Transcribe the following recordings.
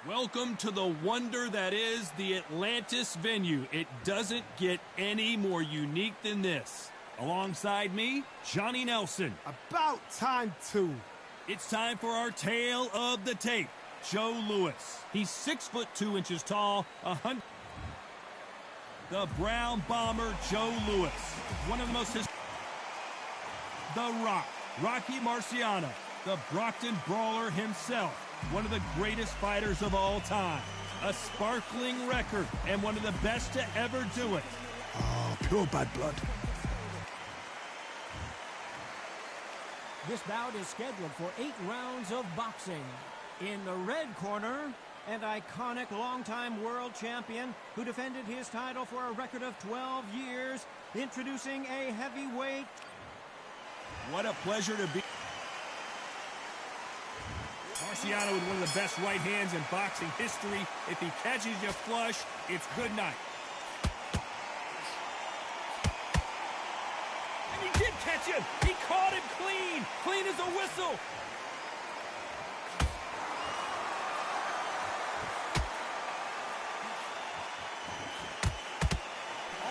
Welcome to the wonder that is the Atlantis venue. It doesn't get any more unique than this. Alongside me, Johnny Nelson. About time, too. It's time for our tale of the tape. Joe Louis. He's 6'2" tall, The Brown Bomber, Joe Louis. One of the most The Rock, Rocky Marciano. The Brockton Brawler himself. One of the greatest fighters of all time. A sparkling record and one of the best to ever do it. Oh, pure bad blood. This bout is scheduled for 8 rounds of boxing. In the red corner, an iconic longtime world champion who defended his title for a record of 12 years, introducing a heavyweight. What a pleasure to be. Marciano with one of the best right hands in boxing history. If he catches you flush, it's good night. And he did catch him. He caught him clean. Clean as a whistle.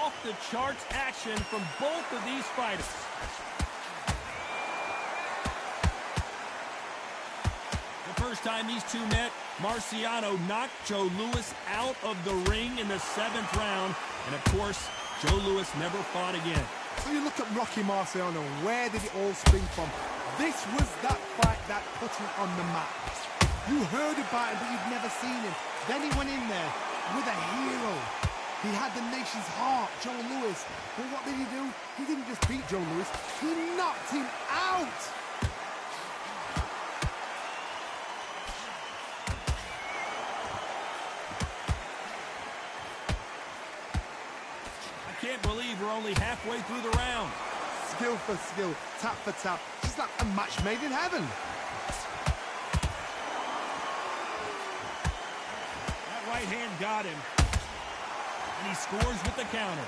Off the charts action from both of these fighters. First time these two met, Marciano knocked Joe Louis out of the ring in the 7th round. And, of course, Joe Louis never fought again. So you look at Rocky Marciano, where did it all spring from? This was that fight that put him on the map. You heard about him, but you'd never seen him. Then he went in there with a hero. He had the nation's heart, Joe Louis. But what did he do? He didn't just beat Joe Louis, he knocked him out. Can't believe we're only halfway through the round. Skill for skill, tap for tap, just like a match made in heaven. That right hand got him. And he scores with the counter.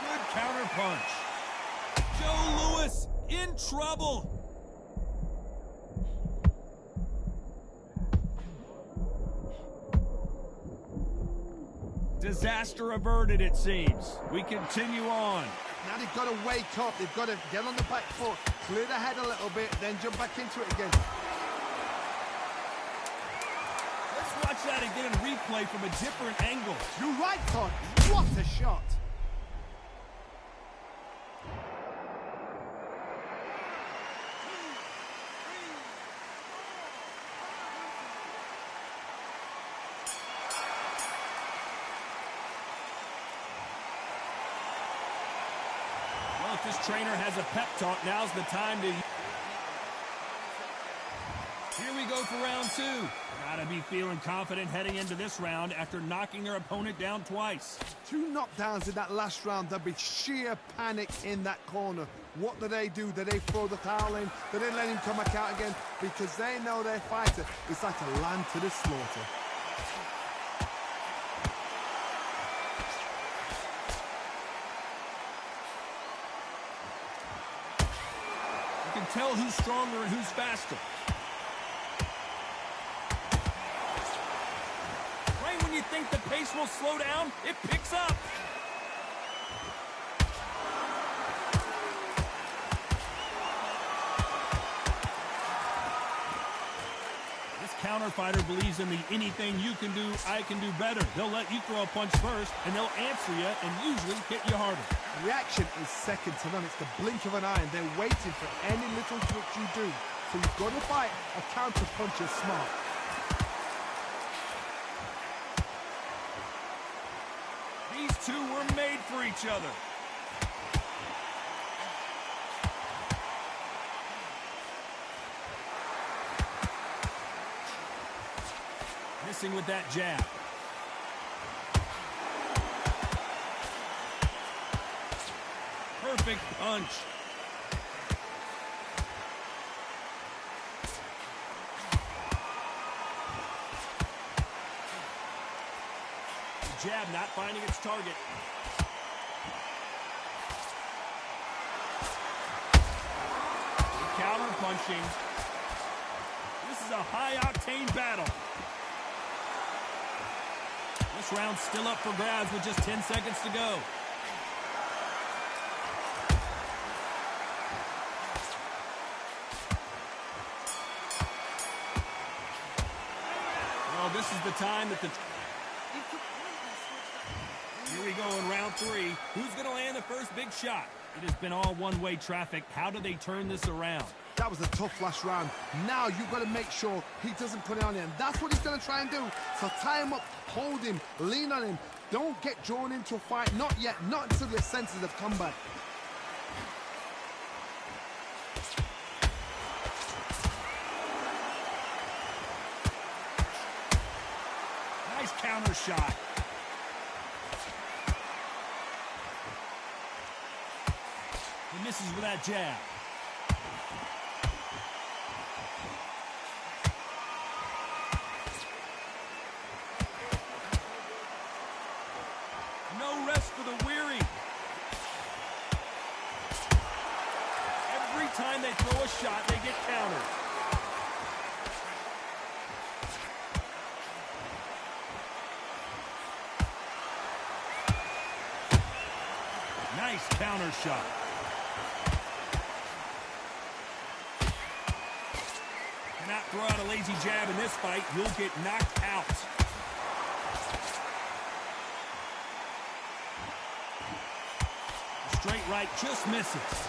Good counter punch. Joe Louis in trouble. Disaster averted, it seems. We continue on. Now they've got to wake up. They've got to get on the back foot, clear the head a little bit, then jump back into it again. Let's watch that again in replay from a different angle. You're right, Todd. What a shot. Well, if this trainer has a pep talk, now's the time to... Here we go for round 2. Gotta be feeling confident heading into this round after knocking their opponent down twice. 2 knockdowns in that last round. There'll be sheer panic in that corner. What do? Do they throw the towel in? Do they let him come back out again? Because they know their fighter is like a lamb to the slaughter. You can tell who's stronger and who's faster. Right when you think the pace will slow down, it picks up. This counter fighter believes in the anything you can do, I can do better. They'll let you throw a punch first, and they'll answer you and usually hit you harder. Reaction is second to none. It's the blink of an eye, and they're waiting for any little twitch you do. So you've got to fight a counter puncher smart. These two were made for each other. Missing with that jab. Perfect punch. The jab not finding its target. Counter punching. is a high-octane battle. This round's still up for grabs with just 10 seconds to go. Well, this is the time that the... Here we go in round 3. Who's going to land the first big shot? It has been all one-way traffic. How do they turn this around? That was a tough last round. Now you've got to make sure he doesn't put it on him. That's what he's going to try and do. So tie him up, hold him, lean on him. Don't get drawn into a fight. Not yet. Not until your senses have come back. Nice counter shot. He misses with that jab. No rest for the weary. Every time they throw a shot, they get countered. Nice counter shot. Cannot throw out a lazy jab in this fight. You'll get knocked out. The straight right just misses.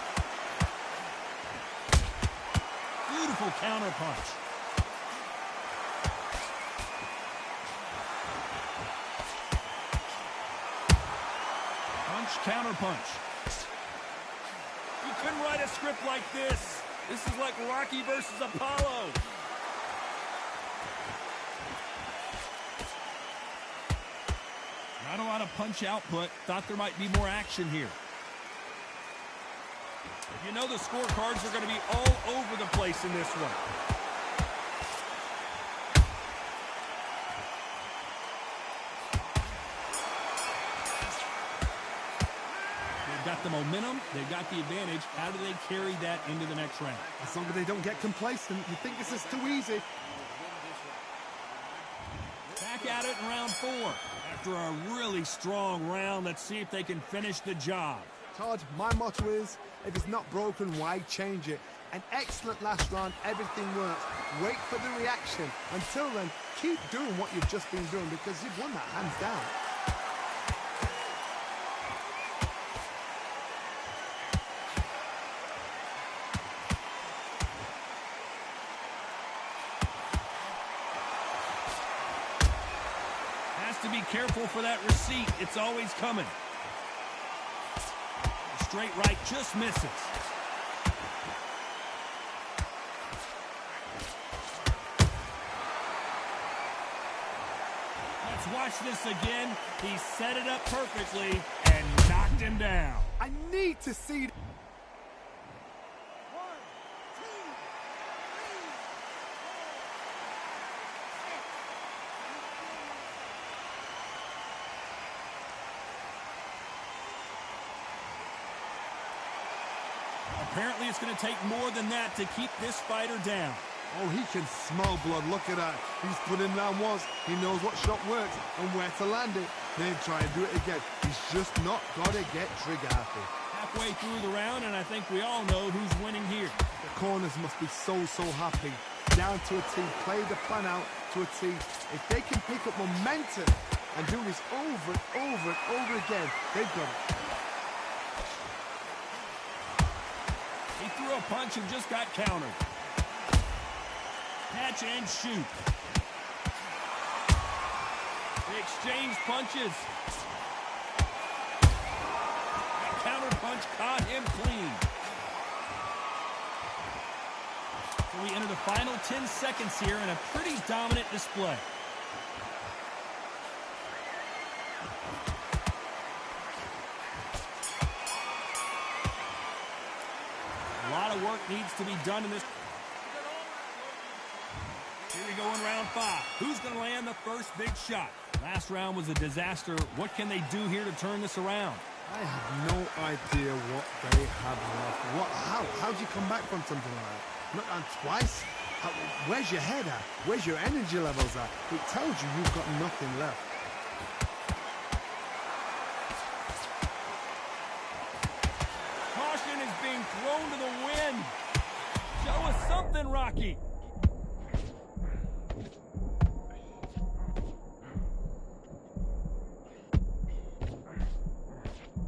Beautiful counter punch. Punch, counter punch. You couldn't write a script like this. This is like Rocky versus Apollo. Not a lot of punch output. Thought there might be more action here. You know the scorecards are going to be all over the place in this one. They've got the momentum. They've got the advantage. How do they carry that into the next round? As long as they don't get complacent. You think this is too easy. Back at it in round 4. After a really strong round, let's see if they can finish the job. Todd, my motto is, if it's not broken, why change it? An excellent last round, everything works. Wait for the reaction. Until then, keep doing what you've just been doing because you've won that hands down. To be careful for that receipt. It's always coming. Straight right just misses. Let's watch this again. He set it up perfectly and knocked him down. I need to see... Apparently, it's going to take more than that to keep this fighter down. Oh, he can smell blood. Look at that. He's put in round once. He knows what shot works and where to land it. Then try and do it again. He's just not got to get trigger happy. Halfway through the round, and I think we all know who's winning here. The corners must be so happy. Down to a T. Play the plan out to a T. If they can pick up momentum and do this over and over and over again, they've got it. He threw a punch and just got countered. Catch and shoot. They exchange punches. That counter punch caught him clean. So we enter the final 10 seconds here in a pretty dominant display. A lot of work needs to be done in this. Here we go in round 5. Who's going to land the first big shot? Last round was a disaster. What can they do here to turn this around? I have no idea what they have left. How do you come back from something like that? Not on twice? Where's your head at? Where's your energy levels at? It tells you you've got nothing left. Caution is being thrown to the wind. Show us something, Rocky.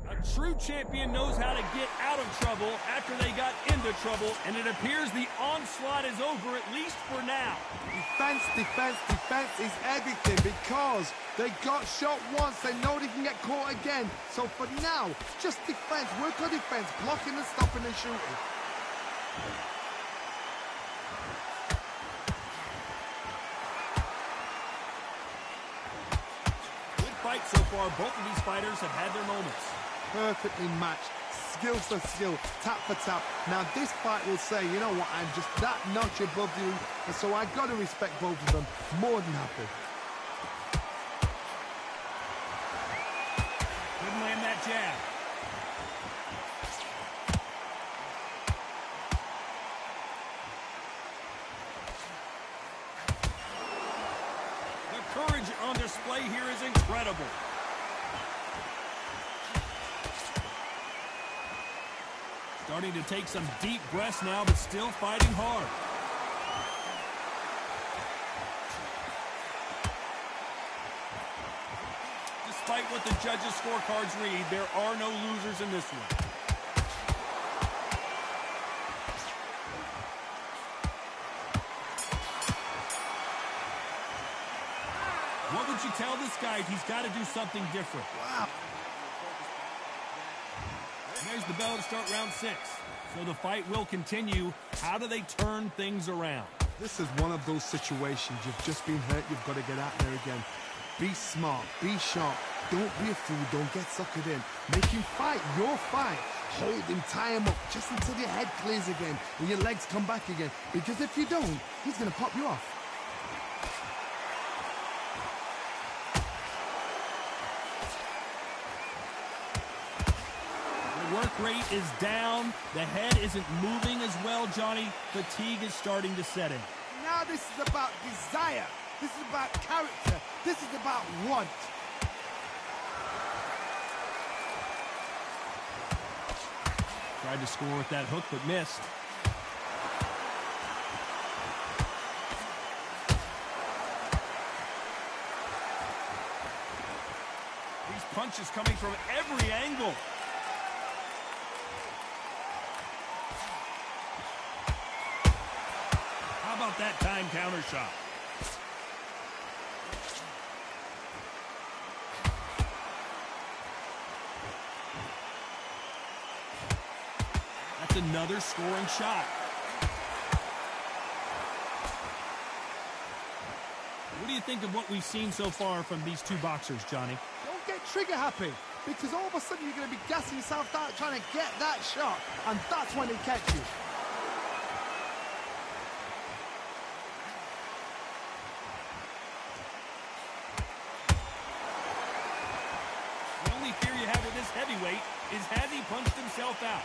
A true champion knows how to get out of trouble after they got into trouble, and it appears the onslaught is over, at least for now. Defense, defense, defense is everything because they got shot once. They know they can get caught again. So for now, just defense. Work on defense, blocking and stopping and shooting. Good fight so far. Both of these fighters have had their moments. Perfectly matched, skill for skill, tap for tap. Now this fight will say, you know what, I'm just that notch above you, and so I got to respect both of them. More than happy. Couldn't land that jab. The courage on display here is incredible. Starting to take some deep breaths now, but still fighting hard. Despite what the judges' scorecards read, there are no losers in this one. What would you tell this guy? He's got to do something different. Wow. There's the bell to start round 6. So the fight will continue. How do they turn things around? This is one of those situations. You've just been hurt. You've got to get out there again. Be smart. Be sharp. Don't be a fool. Don't get suckered in. Make him fight your fight. Hold him. Tie him up just until your head clears again and your legs come back again. Because if you don't, he's going to pop you off. Work rate is down. The head isn't moving as well, Johnny. Fatigue is starting to set in. Now this is about desire. This is about character. This is about want. Tried to score with that hook, but missed. These punches coming from every angle. How about that time counter shot? That's another scoring shot. What do you think of what we've seen so far from these two boxers, Johnny? Don't get trigger happy, because all of a sudden you're going to be gassing yourself out trying to get that shot, and that's when they catch you. The only fear you have with this heavyweight is has he punched himself out?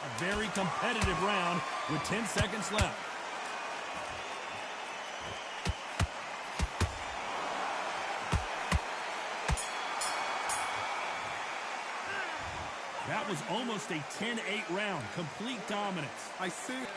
A very competitive round with 10 seconds left. That was almost a 10-8 round. Complete dominance. I see. And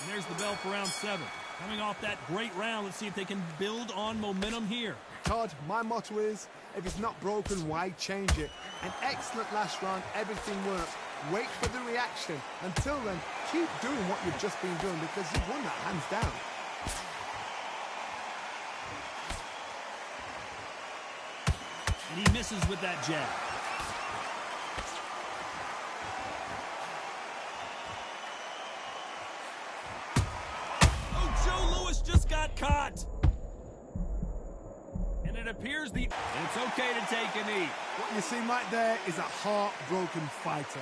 there's the bell for round 7. Coming off that great round, let's see if they can build on momentum here. Todd, my motto is, if it's not broken, why change it? An excellent last round, everything works. Wait for the reaction. Until then, keep doing what you've just been doing because you've won that hands down. And he misses with that jab. Oh, Joe Louis just got caught. And it appears it's okay to take a knee. What you see right there is a heartbroken fighter.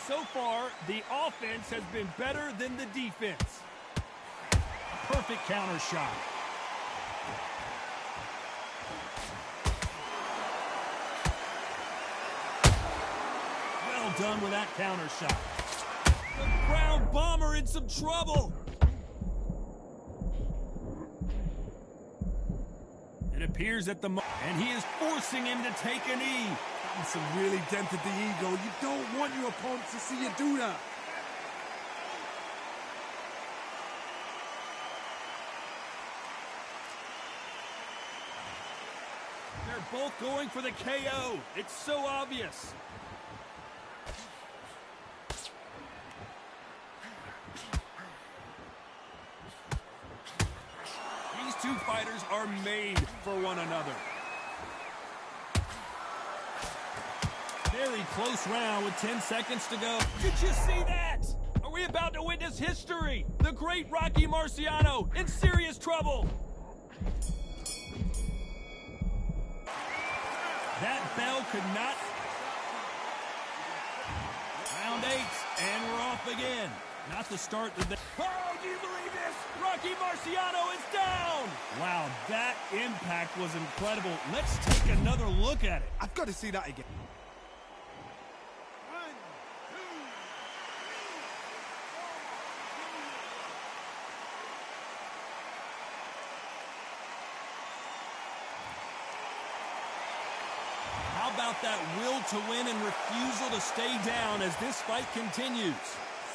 So far, the offense has been better than the defense. perfect counter shot. Well done with that counter shot. The ground bomber in some trouble. It appears that and he is forcing him to take a knee. That's really dented the ego. You don't want your opponent to see you do that. They're both going for the KO. It's so obvious. These two fighters are made for one another. Very close round with 10 seconds to go. Did you see that? Are we about to witness history? The great Rocky Marciano in serious trouble. That bell could not. Round 8, and we're off again. Not the start of the... Oh, do you believe this? Rocky Marciano is down! Wow, that impact was incredible. Let's take another look at it. I've got to see that again. How about that will to win and refusal to stay down as this fight continues?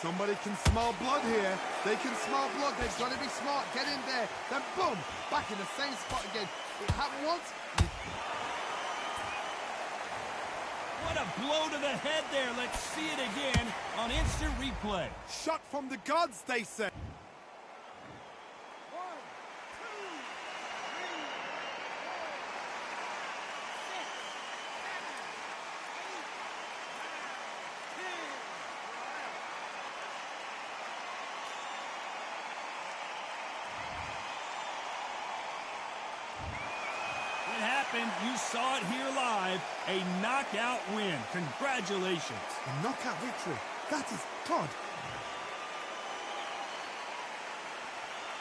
Somebody can smell blood here. They can smell blood. They've got to be smart. Get in there. Then boom, back in the same spot again. It happened once. What a blow to the head there. Let's see it again on instant replay. Shot from the gods, they say. You saw it here live, a knockout win. Congratulations. A knockout victory. That is God.